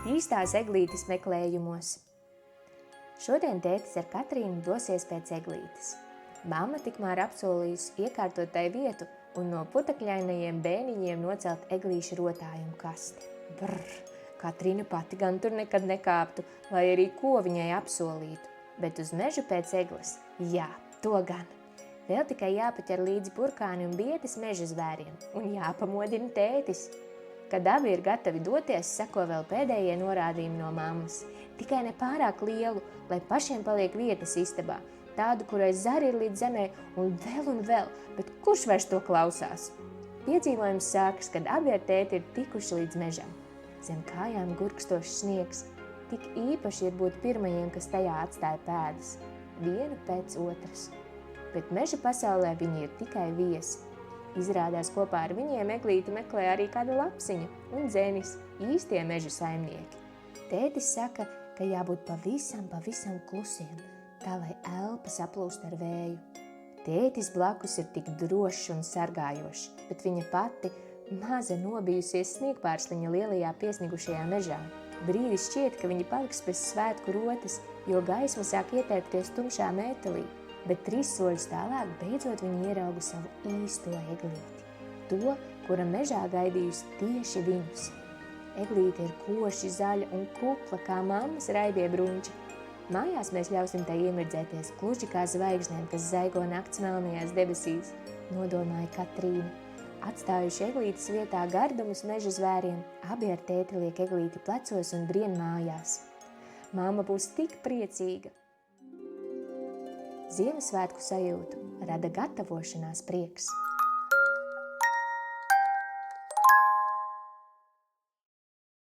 Īstās eglītes meklējumos. Šodien tētis ar Katrīnu dosies pēc eglītes. Mamma tikmēr apsolījusi iekārtot tai vietu un no putekļainajiem bēniņiem nocelt eglīšu rotājumu kasti. Brr, Katrīna pati gan tur nekad nekāptu, lai arī ko viņai apsolītu, bet uz mežu pēc egles, jā, to gan. Vēl tikai jāpaķer līdzi burkāni un bietes meža zvēriem un jāpamodina tētis. Kad abi ir gatavi doties, seko vēl pēdējie norādījumi no mammas. Tikai ne pārāk lielu, lai pašiem paliek vietas istabā. Tādu, kurai zari ir līdz zemē un vēl, bet kurš vairs to klausās? Piedzīvojums sākas, kad abi ar tēti ir tikuši līdz mežam. Zem kājām gurkstošs sniegs. Tik īpaši ir būt pirmajiem, kas tajā atstāja pēdas. Viena pēc otras. Bet meža pasaulē viņi ir tikai viesi. Izrādās kopā ar viņiem eglīti meklē arī kāda lapsiņa un dzenis, īstie meža saimnieki. Tētis saka, ka jābūt pavisam klusiem, tā lai elpa saplūst ar vēju. Tētis blakus ir tik drošs un sargājošs, bet viņa pati maza nobijusies sniegpārsliņa lielajā piesnigušajā mežā. Brīdi šķiet, ka viņi paliks bez svētku rotas, jo gaisma sāk ietērpties tumšā mētelī. Bet 3 soļus tālāk beidzot viņi ierauga savu īsto eglīti. To, kura mežā gaidījusi tieši viņus. Eglīte ir koši zaļa un kupla kā mammas raibie brunči. Mājās mēs ļausim tai iemirdzēties kluži kā zvaigznēm, kas zaigo nakts melnajās debesīs, nodomāja Katrīna. Atstājuši eglītes vietā gardumus meža zvēriem, abi ar tēti liek eglīti plecos un brien mājās. Mamma būs tik priecīga. Ziemassvētku sajūtu rada gatavošanās prieks.